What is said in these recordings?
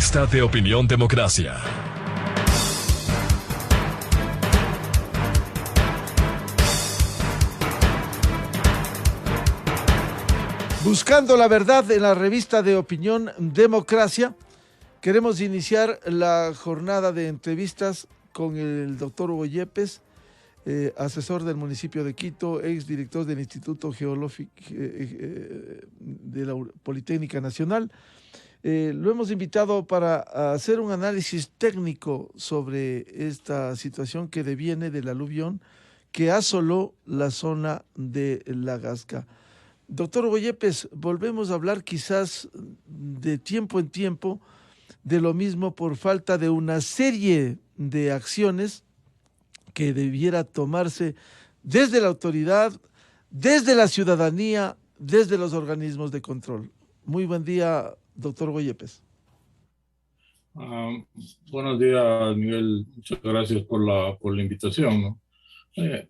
Revista de Opinión Democracia. Buscando la verdad en la revista de Opinión Democracia, queremos iniciar la jornada de entrevistas con el doctor Hugo Yepes, asesor del municipio de Quito, exdirector del Instituto Geológico de la Politécnica Nacional. Lo hemos invitado para hacer un análisis técnico sobre esta situación que deviene del aluvión que asoló la zona de La Gasca. Doctor Hugo Yepes, volvemos a hablar quizás de tiempo en tiempo de lo mismo por falta de una serie de acciones que debiera tomarse desde la autoridad, desde la ciudadanía, desde los organismos de control. Muy buen día, doctor Hugo Yepes. Buenos días, Miguel. Muchas gracias por la invitación, ¿no?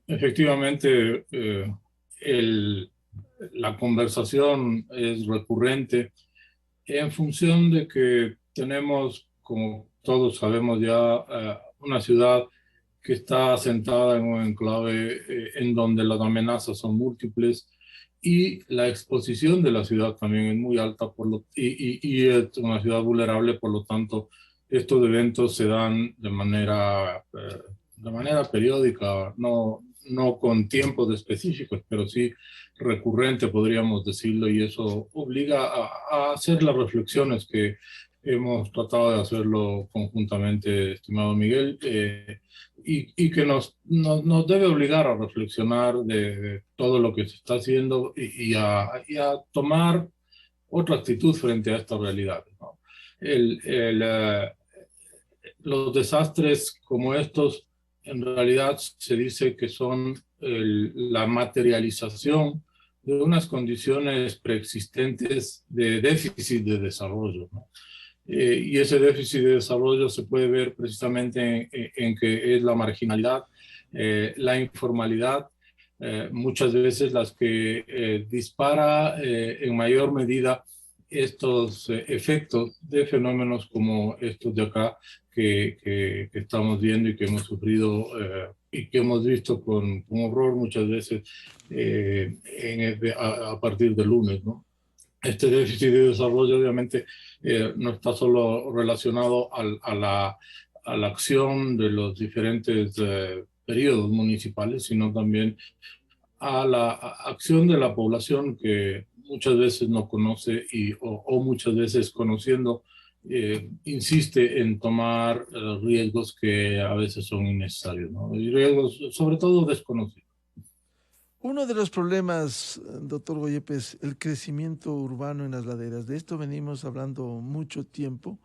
Efectivamente, la conversación es recurrente en función de que tenemos, como todos sabemos ya, una ciudad que está asentada en un enclave en donde las amenazas son múltiples y la exposición de la ciudad también es muy alta y es una ciudad vulnerable. Por lo tanto, estos eventos se dan de manera periódica, no con tiempos específicos, pero sí recurrente, podríamos decirlo, y eso obliga a hacer las reflexiones que hemos tratado de hacerlo conjuntamente, estimado Miguel, y que nos debe obligar a reflexionar de todo lo que se está haciendo y a tomar otra actitud frente a esta realidad, ¿no? Los desastres como estos en realidad se dice que son la materialización de unas condiciones preexistentes de déficit de desarrollo, ¿no? Y ese déficit de desarrollo se puede ver precisamente en que es la marginalidad, la informalidad, muchas veces las que dispara en mayor medida estos efectos de fenómenos como estos de acá que estamos viendo y que hemos sufrido y que hemos visto con horror muchas veces a partir del lunes, ¿no? Este déficit de desarrollo obviamente no está solo relacionado a la acción de los diferentes periodos municipales, sino también a la acción de la población que muchas veces no conoce o muchas veces conociendo insiste en tomar riesgos que a veces son innecesarios, ¿no? Y riesgos sobre todo desconocidos. Uno de los problemas, doctor Hugo Yepes, es el crecimiento urbano en las laderas. De esto venimos hablando mucho tiempo.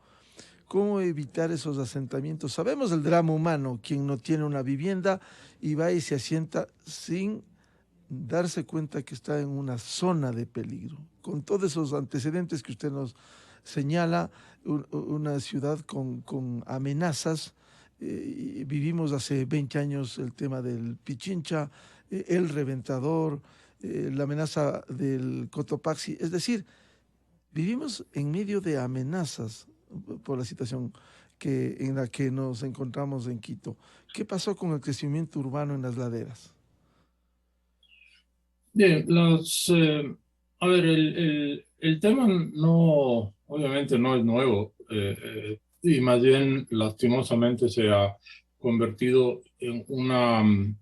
¿Cómo evitar esos asentamientos? Sabemos el drama humano, quien no tiene una vivienda y va y se asienta sin darse cuenta que está en una zona de peligro. Con todos esos antecedentes que usted nos señala, una ciudad con amenazas. Vivimos hace 20 años el tema del Pichincha, el Reventador, la amenaza del Cotopaxi. Es decir, vivimos en medio de amenazas por la situación en la que nos encontramos en Quito. ¿Qué pasó con el crecimiento urbano en las laderas? Bien, a ver, el tema obviamente no es nuevo, y más bien lastimosamente se ha convertido en una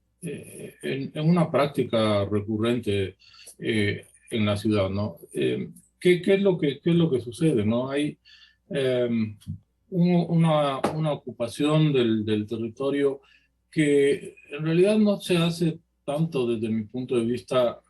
práctica recurrente en la ciudad, ¿no? ¿Qué es lo que sucede, ¿no? Hay una ocupación del territorio que en realidad no se hace tanto desde mi punto de vista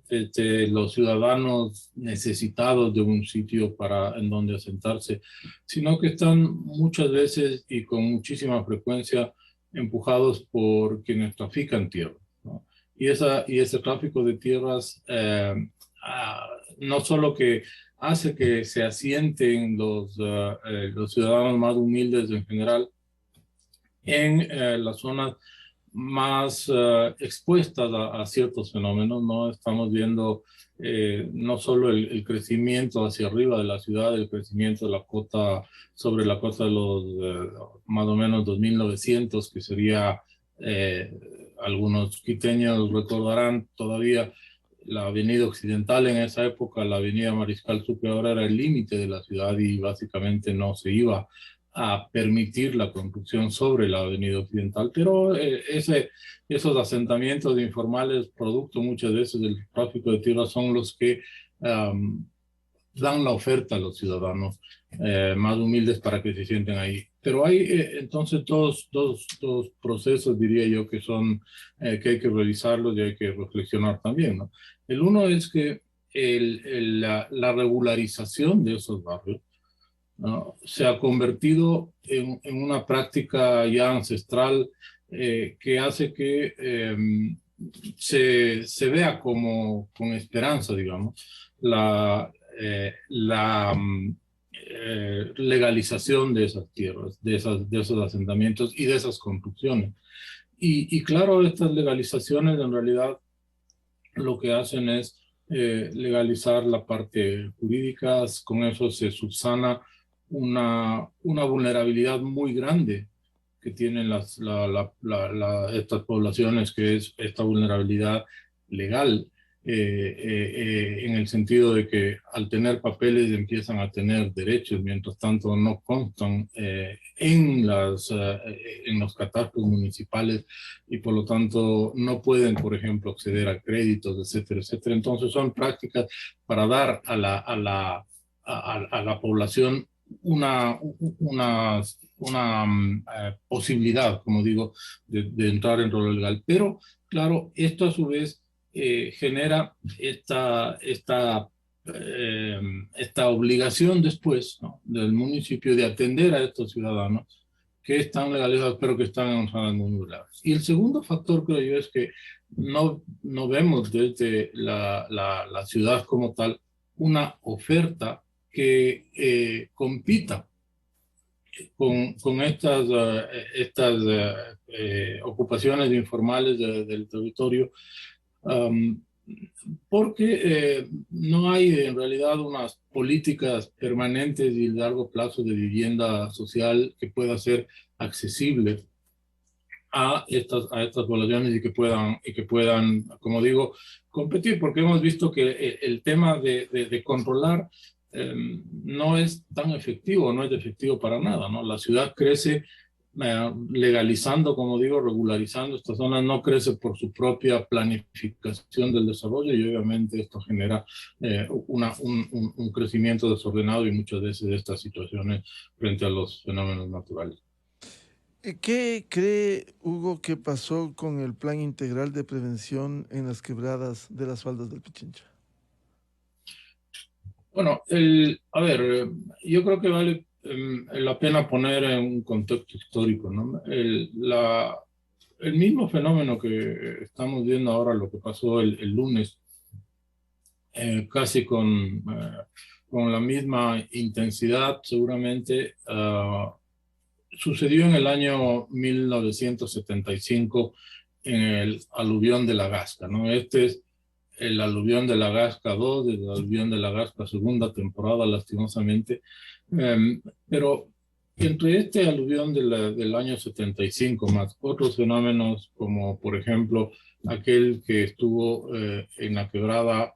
desde los ciudadanos necesitados de un sitio en donde asentarse, sino que están muchas veces y con muchísima frecuencia empujados por quienes trafican tierra, ¿no? Y ese tráfico de tierras no solo que hace que se asienten los ciudadanos más humildes en general en las zonas más expuestas a ciertos fenómenos, ¿no? Estamos viendo no solo el crecimiento hacia arriba de la ciudad, el crecimiento de la cota, sobre la cota de los más o menos 2.900, que sería, algunos quiteños recordarán todavía, la avenida Occidental en esa época, la avenida Mariscal Sucre, ahora era el límite de la ciudad y básicamente no se iba a permitir la construcción sobre la avenida Occidental, pero esos asentamientos informales, producto muchas veces del tráfico de tierra, son los que dan la oferta a los ciudadanos más humildes para que se sienten ahí. Pero hay entonces dos procesos, diría yo, que son que hay que revisarlos y hay que reflexionar también, ¿no? El uno es que la regularización de esos barrios, ¿no?, se ha convertido en una práctica ya ancestral que hace que se vea como con esperanza, digamos, la legalización de esas tierras, de esos asentamientos y de esas construcciones. Y claro, estas legalizaciones en realidad lo que hacen es legalizar la parte jurídica, con eso se subsana una vulnerabilidad muy grande que tienen estas poblaciones, que es esta vulnerabilidad legal, en el sentido de que al tener papeles empiezan a tener derechos, mientras tanto no constan en los catastros municipales y por lo tanto no pueden, por ejemplo, acceder a créditos, etcétera, etcétera. Entonces son prácticas para dar a la población una posibilidad, como digo, de entrar en rol legal. Pero, claro, esto a su vez genera esta obligación después, ¿no?, del municipio de atender a estos ciudadanos que están legalizados, pero que están en zonas muy vulnerables. Y el segundo factor, creo yo, es que no vemos desde la ciudad como tal una oferta que compita con estas ocupaciones informales del territorio, porque no hay en realidad unas políticas permanentes y de largo plazo de vivienda social que pueda ser accesible a estas poblaciones y que puedan, como digo, competir, porque hemos visto que el tema de controlar no es tan efectivo, no es efectivo para nada, ¿no? La ciudad crece legalizando, como digo, regularizando estas zonas, no crece por su propia planificación del desarrollo y obviamente esto genera un crecimiento desordenado y muchas veces de estas situaciones frente a los fenómenos naturales. ¿Qué cree Hugo que pasó con el plan integral de prevención en las quebradas de las faldas del Pichincha? Bueno, a ver, yo creo que vale la pena poner en un contexto histórico, ¿no? El mismo fenómeno que estamos viendo ahora, lo que pasó el lunes, casi con la misma intensidad, seguramente, sucedió en el año 1975 en el aluvión de la Gasca, ¿no? Este es el aluvión de la Gasca 2, el aluvión de la Gasca segunda temporada, lastimosamente. Pero entre este aluvión del año 75, más otros fenómenos, como por ejemplo aquel que estuvo en la quebrada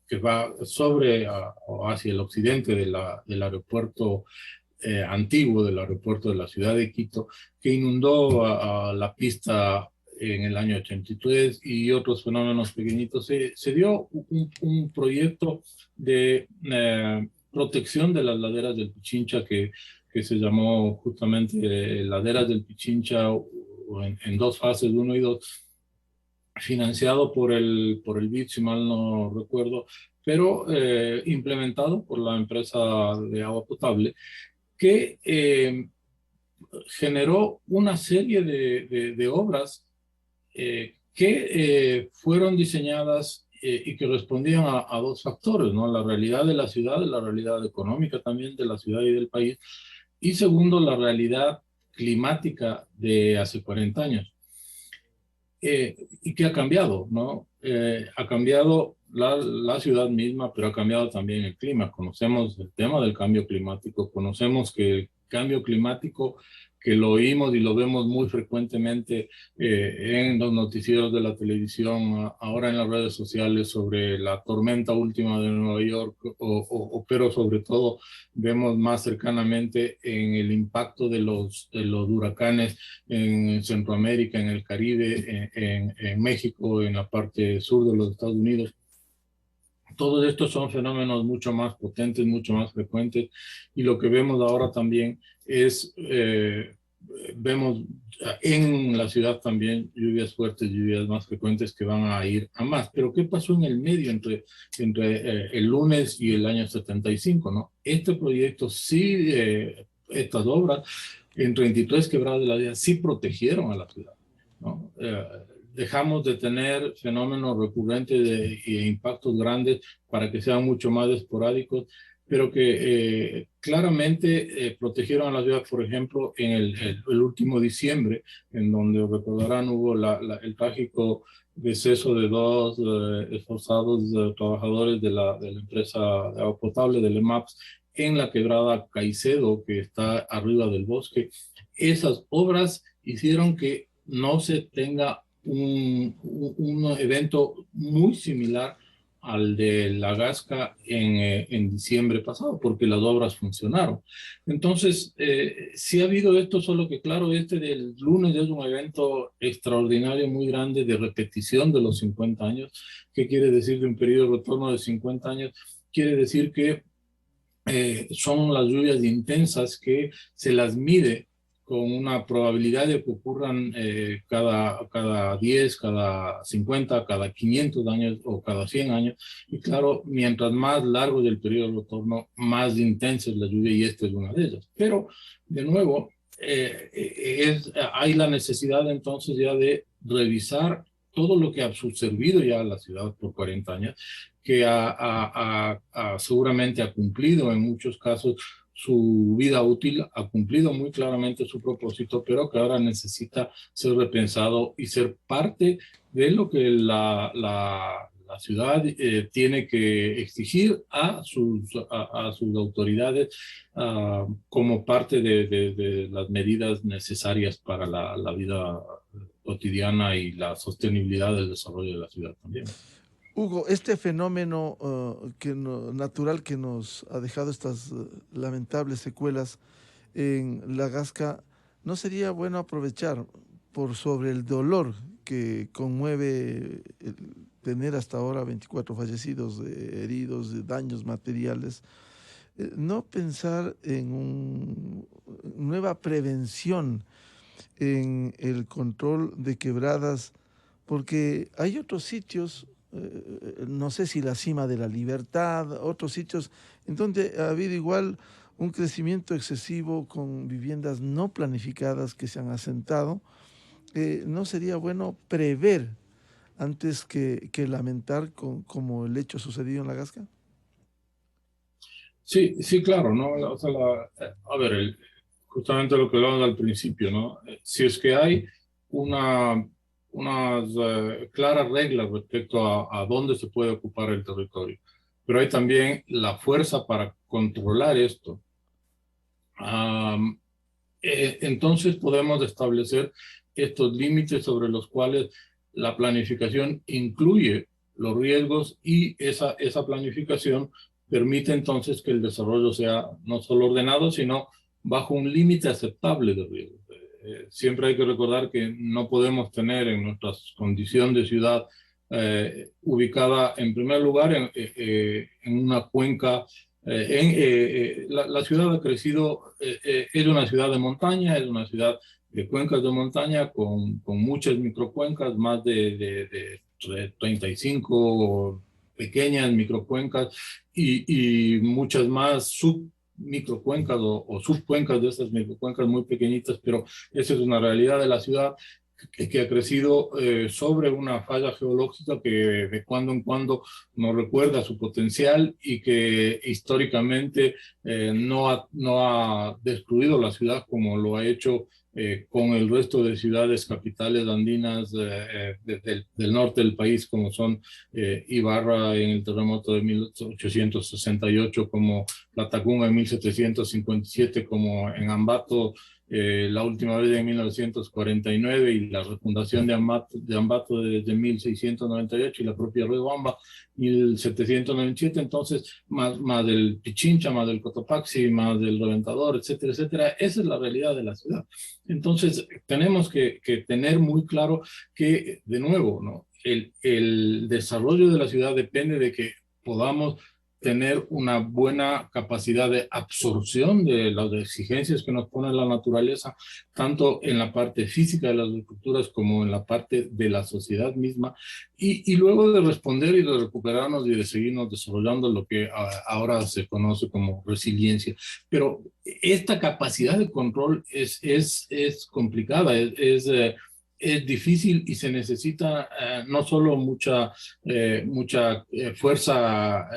que va o hacia el occidente del aeropuerto antiguo, del aeropuerto de la ciudad de Quito, que inundó a la pista en el año 83 y otros fenómenos pequeñitos, se dio un proyecto de protección de las laderas del Pichincha que se llamó justamente Laderas del Pichincha en dos fases, 1 y 2, financiado por el BID, si mal no recuerdo, pero implementado por la empresa de agua potable, que generó una serie de obras que fueron diseñadas y que respondían a dos factores, ¿no? La realidad de la ciudad, la realidad económica también de la ciudad y del país, y segundo, la realidad climática de hace 40 años. ¿Y qué ha cambiado, no? Ha cambiado la ciudad misma, pero ha cambiado también el clima. Conocemos el tema del cambio climático, conocemos que el cambio climático, que lo oímos y lo vemos muy frecuentemente en los noticieros de la televisión, ahora en las redes sociales, sobre la tormenta última de Nueva York, pero sobre todo vemos más cercanamente en el impacto de los huracanes en Centroamérica, en el Caribe, en México, en la parte sur de los Estados Unidos. Todos estos son fenómenos mucho más potentes, mucho más frecuentes, y lo que vemos ahora también es, vemos en la ciudad también lluvias fuertes, lluvias más frecuentes que van a ir a más. Pero ¿qué pasó en el medio entre el lunes y el año 75, ¿no? Este proyecto sí, estas obras en 33 quebradas de la ciudad sí protegieron a la ciudad, ¿no? Dejamos de tener fenómenos recurrentes e impactos grandes para que sean mucho más esporádicos, pero que claramente protegieron a la ciudad. Por ejemplo, en el último diciembre, en donde recordarán hubo el trágico deceso de dos esforzados trabajadores de la empresa de agua potable, del EMAPS, en la quebrada Caicedo, que está arriba del bosque. Esas obras hicieron que no se tenga un evento muy similar al de la Gasca en diciembre pasado, porque las obras funcionaron. Entonces, sí ha habido esto, solo que claro, este del lunes es un evento extraordinario, muy grande, de repetición de los 50 años. ¿Qué quiere decir de un periodo de retorno de 50 años? Quiere decir que son las lluvias intensas que se las mide con una probabilidad de que ocurran cada 10, cada 50, cada 500 años o cada 100 años. Y claro, mientras más largo es el periodo de retorno, más intensa es la lluvia, y esta es una de ellas. Pero, de nuevo, hay la necesidad entonces ya de revisar todo lo que ha subservido ya a la ciudad por 40 años, que seguramente ha cumplido en muchos casos su vida útil, ha cumplido muy claramente su propósito, pero que ahora necesita ser repensado y ser parte de lo que la ciudad tiene que exigir a sus autoridades como parte de las medidas necesarias para la vida cotidiana y la sostenibilidad del desarrollo de la ciudad también. Hugo, este fenómeno natural que nos ha dejado estas lamentables secuelas en la Gasca, ¿no sería bueno aprovechar por sobre el dolor que conmueve tener hasta ahora 24 fallecidos, heridos, de daños materiales, no pensar en una nueva prevención, en el control de quebradas? Porque hay otros sitios, no sé si la Cima de la Libertad, otros sitios en donde ha habido igual un crecimiento excesivo con viviendas no planificadas que se han asentado. ¿No sería bueno prever antes que lamentar como el hecho sucedido en la Gasca? Sí, sí, claro, ¿no? O sea, a ver, justamente lo que hablamos al principio, ¿no? Si es que hay unas claras reglas respecto a dónde se puede ocupar el territorio, pero hay también la fuerza para controlar esto. Entonces podemos establecer estos límites sobre los cuales la planificación incluye los riesgos, y esa planificación permite entonces que el desarrollo sea no solo ordenado, sino bajo un límite aceptable de riesgo. Siempre hay que recordar que no podemos tener en nuestra condición de ciudad ubicada en primer lugar en una cuenca. La ciudad ha crecido, es una ciudad de montaña, es una ciudad de cuencas de montaña con muchas microcuencas, más de 35 pequeñas microcuencas y muchas más submicrocuencas o subcuencas de estas microcuencas muy pequeñitas, pero esa es una realidad de la ciudad que ha crecido sobre una falla geológica que de cuando en cuando nos recuerda su potencial, y que históricamente no ha destruido la ciudad como lo ha hecho con el resto de ciudades capitales andinas del norte del país, como son Ibarra en el terremoto de 1868, como Latacunga en 1757, como en Ambato la última vez en 1949 y la refundación de Ambato desde 1698 y la propia Riobamba 1797, entonces más del Pichincha, más del Cotopaxi, más del Reventador, etcétera, etcétera. Esa es la realidad de la ciudad. Entonces tenemos que tener muy claro que, de nuevo, ¿no? El desarrollo de la ciudad depende de que podamos tener una buena capacidad de absorción de las exigencias que nos pone la naturaleza, tanto en la parte física de las estructuras como en la parte de la sociedad misma, y luego de responder y de recuperarnos y de seguirnos desarrollando lo que ahora se conoce como resiliencia. Pero esta capacidad de control es complicada, es difícil y se necesita no solo mucha fuerza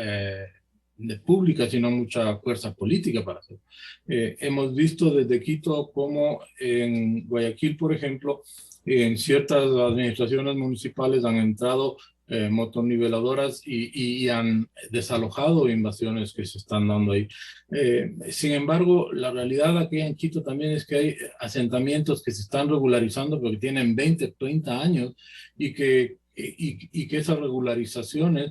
pública, sino mucha fuerza política para hacerlo. Hemos visto desde Quito cómo en Guayaquil, por ejemplo, en ciertas administraciones municipales han entrado motoniveladoras y han desalojado invasiones que se están dando ahí. Sin embargo, la realidad aquí en Quito también es que hay asentamientos que se están regularizando porque tienen 20, 30 años y que esas regularizaciones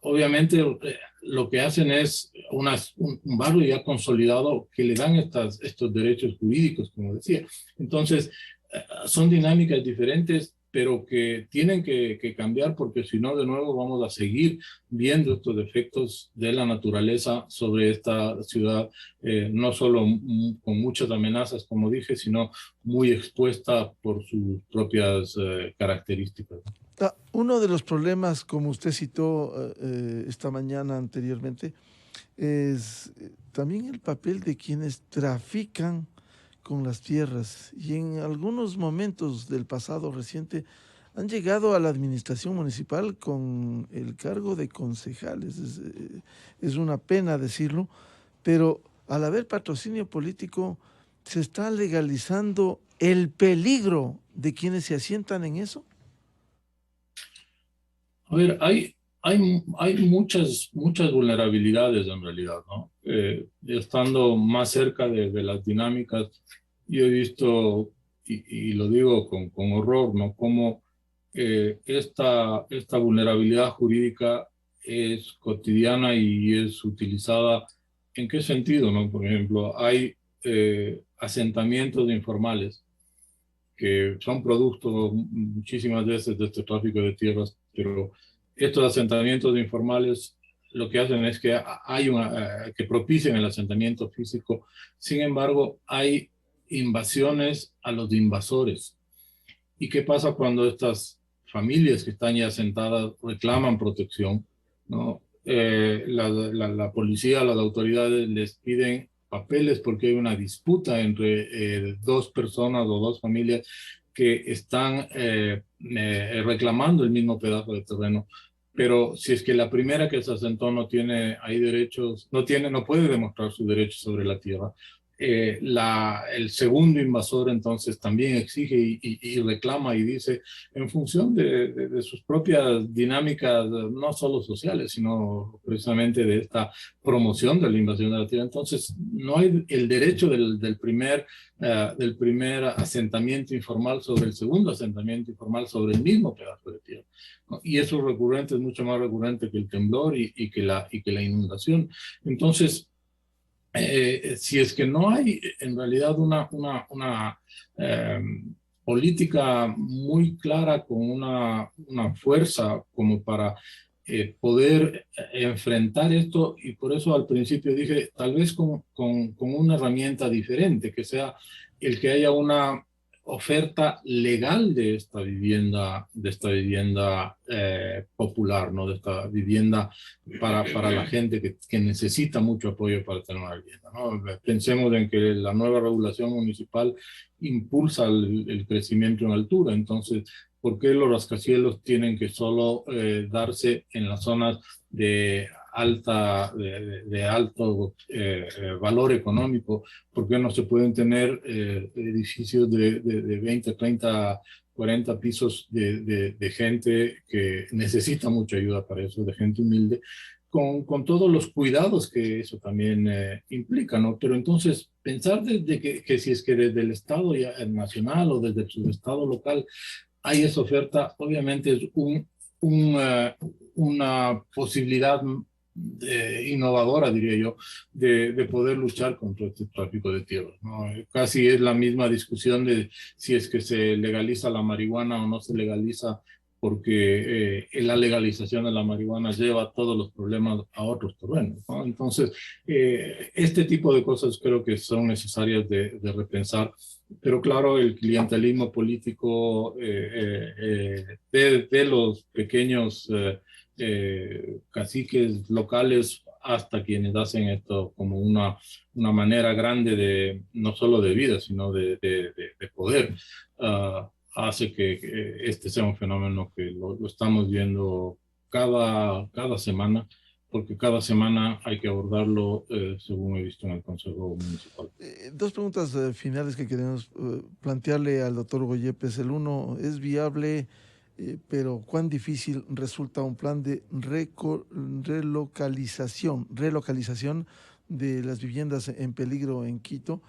obviamente lo que hacen es un barrio ya consolidado que le dan estos derechos jurídicos, como decía. Entonces, son dinámicas diferentes, pero que tienen que cambiar porque si no, de nuevo vamos a seguir viendo estos efectos de la naturaleza sobre esta ciudad, no solo con muchas amenazas, como dije, sino muy expuesta por sus propias características. Uno de los problemas, como usted citó esta mañana anteriormente, es también el papel de quienes trafican con las tierras y en algunos momentos del pasado reciente han llegado a la administración municipal con el cargo de concejales. Es una pena decirlo, pero al haber patrocinio político se está legalizando el peligro de quienes se asientan en eso. A ver, hay muchas vulnerabilidades en realidad, ¿no? Estando más cerca de las dinámicas, yo he visto, y lo digo con horror, ¿no? Cómo esta vulnerabilidad jurídica es cotidiana y es utilizada. ¿En qué sentido, no? Por ejemplo, hay asentamientos informales que son producto muchísimas veces de este tráfico de tierras, pero estos asentamientos informales lo que hacen es que que propicien el asentamiento físico. Sin embargo, hay invasiones a los invasores. ¿Y qué pasa cuando estas familias que están ya asentadas reclaman protección, ¿no? La policía, las autoridades les piden papeles porque hay una disputa entre dos personas o dos familias que están reclamando el mismo pedazo de terreno. Pero si es que la primera que se asentó no tiene ahí derechos, no puede demostrar su derecho sobre la tierra, el segundo invasor entonces también exige y reclama y dice en función de sus propias dinámicas, no solo sociales, sino precisamente de esta promoción de la invasión de la tierra. Entonces no hay el derecho del primer asentamiento informal sobre el segundo asentamiento informal sobre el mismo pedazo de tierra, ¿no? Y eso es recurrente, es mucho más recurrente que el temblor y que la inundación. Entonces, si es que no hay en realidad una política muy clara con una fuerza como para poder enfrentar esto, y por eso al principio dije, tal vez con una herramienta diferente, que sea el que haya una oferta legal de esta vivienda popular, ¿no? De esta vivienda para la gente que necesita mucho apoyo para tener una vivienda, ¿no? Pensemos en que la nueva regulación municipal impulsa el crecimiento en altura. Entonces, ¿por qué los rascacielos tienen que solo darse en las zonas de alto valor económico, ¿por qué no se pueden tener edificios de 20, 30, 40 pisos de gente que necesita mucha ayuda para eso, de gente humilde, con todos los cuidados que eso también implica, ¿no? Pero entonces, pensar desde que si es que desde el Estado nacional o desde su Estado local hay esa oferta, obviamente es una posibilidad innovadora, diría yo, de poder luchar contra este tráfico de tierras, ¿no? Casi es la misma discusión de si es que se legaliza la marihuana o no se legaliza, porque la legalización de la marihuana lleva todos los problemas a otros terrenos, ¿no? Entonces, este tipo de cosas creo que son necesarias de repensar, pero claro, el clientelismo político de los pequeños caciques locales hasta quienes hacen esto como una manera grande de, no solo de vida, sino de poder, hace que este sea un fenómeno que lo estamos viendo cada semana, porque cada semana hay que abordarlo, según he visto en el Consejo Municipal. Dos preguntas finales que queremos plantearle al doctor Hugo-Yepes. El uno, ¿es viable, pero cuán difícil resulta un plan de relocalización de las viviendas en peligro en Quito?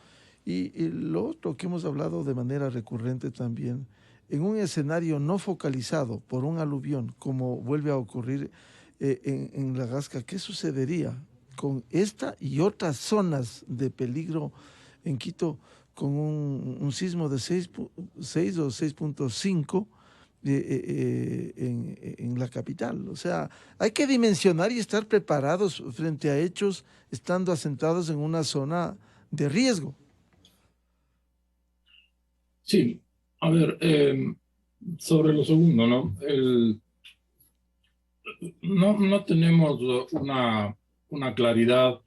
Y lo otro que hemos hablado de manera recurrente también, en un escenario no focalizado por un aluvión, como vuelve a ocurrir en La Gasca, ¿qué sucedería con esta y otras zonas de peligro en Quito con un sismo de 6 o 6.5 en la capital? O sea, hay que dimensionar y estar preparados frente a hechos estando asentados en una zona de riesgo. Sí, a ver, sobre lo segundo, ¿no? No tenemos una claridad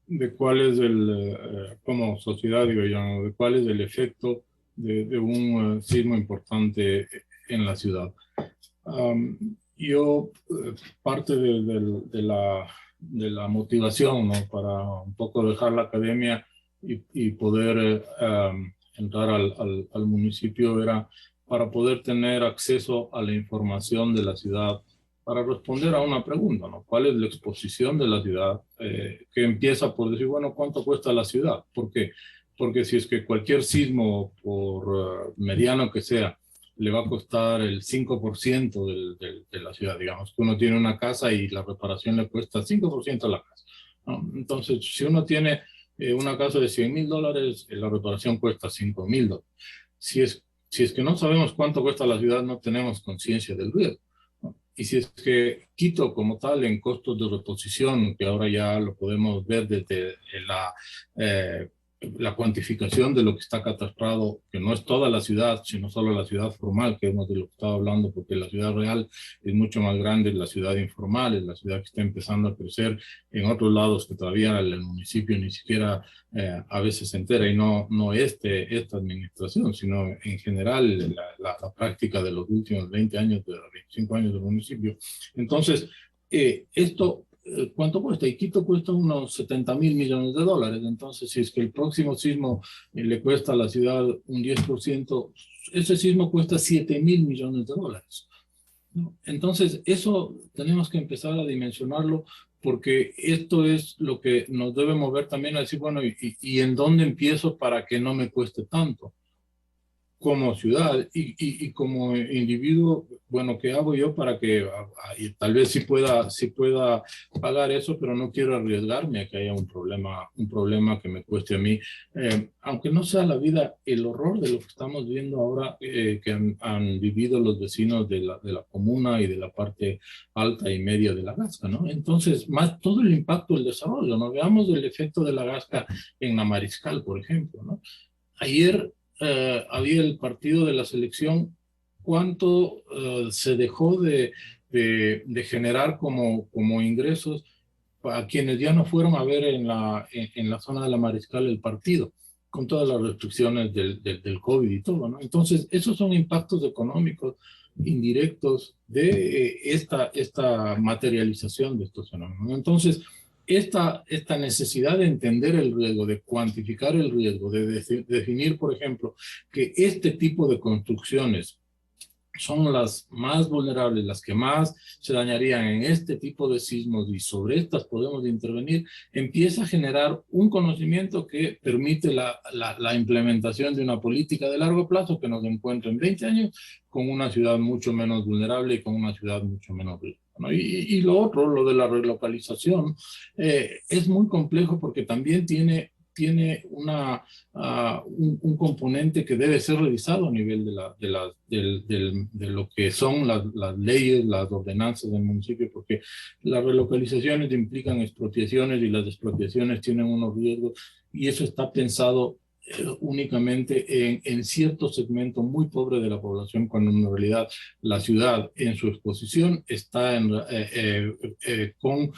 de cuál es como sociedad, digo yo, ¿no? De cuál es el efecto de un sismo importante en la ciudad. Parte de la motivación, ¿no? Para un poco dejar la academia y poder entrar al municipio era para poder tener acceso a la información de la ciudad, para responder a una pregunta, ¿no? ¿Cuál es la exposición de la ciudad? Que empieza por decir, bueno, ¿cuánto cuesta la ciudad? ¿Por qué? Porque si es que cualquier sismo, por mediano que sea, le va a costar el 5% de la ciudad, digamos, que uno tiene una casa y la reparación le cuesta 5% a la casa, ¿no? Entonces, si uno tiene una casa de $100,000, la reparación cuesta $5,000. Si es que no sabemos cuánto cuesta la ciudad, no tenemos conciencia del riesgo, ¿no? Y si es que Quito como tal en costos de reposición, que ahora ya lo podemos ver desde la cuantificación de lo que está catastrado, que no es toda la ciudad, sino solo la ciudad formal, que hemos de lo que estaba hablando, porque la ciudad real es mucho más grande, la ciudad informal, es la ciudad que está empezando a crecer en otros lados que todavía el municipio ni siquiera a veces se entera, y no esta administración, sino en general la práctica de los últimos 20 años, de 25 años del municipio. Entonces, esto... ¿Cuánto cuesta? Y Quito cuesta unos $70,000 millones. Entonces, si es que el próximo sismo le cuesta a la ciudad un 10%, ese sismo cuesta $7,000 millones, ¿no? Entonces, eso tenemos que empezar a dimensionarlo, porque esto es lo que nos debe mover también a decir, bueno, ¿y en dónde empiezo para que no me cueste tanto? Como ciudad y como individuo, bueno, ¿qué hago yo para que tal vez sí pueda pagar eso, pero no quiero arriesgarme a que haya un problema que me cueste a mí, aunque no sea la vida, el horror de lo que estamos viendo ahora, que han vivido los vecinos de la comuna y de la parte alta y media de La Gasca, ¿no? Entonces, más todo el impacto del desarrollo, ¿no? Veamos el efecto de La Gasca en la Mariscal, por ejemplo, ¿no? Ayer había el partido de la selección, cuánto se dejó de generar como ingresos a quienes ya no fueron a ver en la zona de la Mariscal el partido, con todas las restricciones del COVID y todo, ¿no? Entonces, esos son impactos económicos indirectos de esta materialización de estos fenómenos. Entonces, esta necesidad de entender el riesgo, de cuantificar el riesgo, de definir, por ejemplo, que este tipo de construcciones son las más vulnerables, las que más se dañarían en este tipo de sismos y sobre estas podemos intervenir, empieza a generar un conocimiento que permite la implementación de una política de largo plazo que nos encuentre en 20 años con una ciudad mucho menos vulnerable y con una ciudad mucho menos rica, ¿no? Y lo otro, lo de la relocalización, es muy complejo porque también tiene un componente que debe ser revisado a nivel de lo que son las leyes, las ordenanzas del municipio, porque las relocalizaciones implican expropiaciones y las expropiaciones tienen unos riesgos y eso está pensado únicamente en cierto segmento muy pobre de la población, cuando en realidad la ciudad en su exposición está con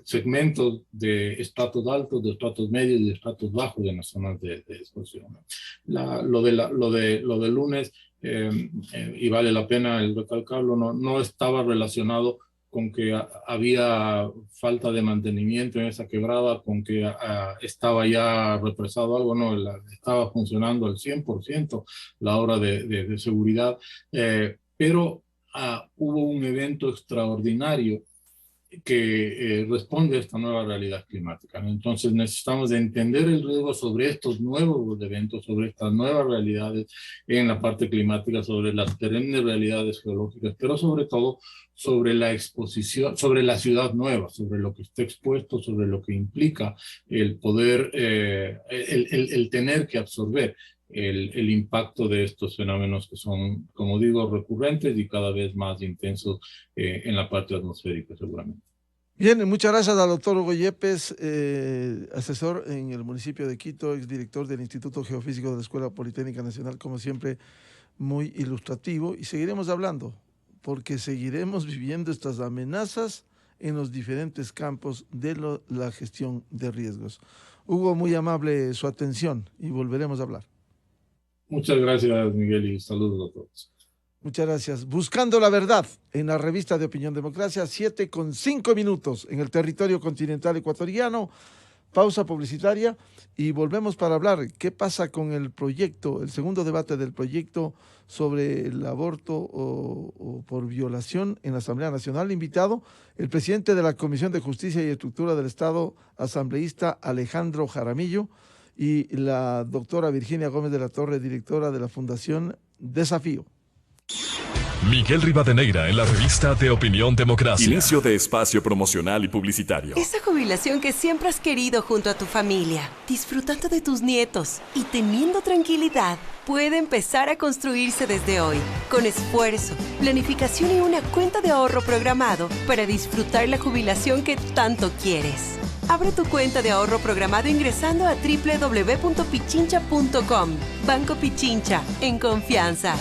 segmentos de estratos altos, de estratos medios y de estratos bajos en las zonas de exposición. Lo del lunes, y vale la pena el recalcarlo, no estaba relacionado con que había falta de mantenimiento en esa quebrada, con que estaba ya represado algo, no, estaba funcionando al 100% la obra de seguridad, pero hubo un evento extraordinario que responde a esta nueva realidad climática, ¿no? Entonces necesitamos de entender el riesgo sobre estos nuevos eventos, sobre estas nuevas realidades en la parte climática, sobre las perennes realidades geológicas, pero sobre todo sobre la exposición, sobre la ciudad nueva, sobre lo que está expuesto, sobre lo que implica el poder, el tener que absorber el impacto de estos fenómenos que son, como digo, recurrentes y cada vez más intensos en la parte atmosférica, seguramente. Bien, muchas gracias al doctor Hugo Yepes, asesor en el municipio de Quito, exdirector del Instituto Geofísico de la Escuela Politécnica Nacional, como siempre, muy ilustrativo. Y seguiremos hablando, porque seguiremos viviendo estas amenazas en los diferentes campos de la gestión de riesgos. Hugo, muy amable su atención y volveremos a hablar. Muchas gracias, Miguel, y saludos a todos. Muchas gracias. Buscando la verdad en la revista de Opinión Democracia, 7:05 en el territorio continental ecuatoriano. Pausa publicitaria y volvemos para hablar qué pasa con el proyecto, el segundo debate del proyecto sobre el aborto o por violación en la Asamblea Nacional. Invitado el presidente de la Comisión de Justicia y Estructura del Estado, asambleísta Alejandro Jaramillo, y la doctora Virginia Gómez de la Torre, directora de la Fundación Desafío. Miguel Rivadeneira en la revista de Opinión Democracia. Inicio de espacio promocional y publicitario. Esa jubilación que siempre has querido junto a tu familia, disfrutando de tus nietos y teniendo tranquilidad, puede empezar a construirse desde hoy, con esfuerzo, planificación y una cuenta de ahorro programado para disfrutar la jubilación que tanto quieres. Abre tu cuenta de ahorro programado ingresando a www.pichincha.com. Banco Pichincha, en confianza.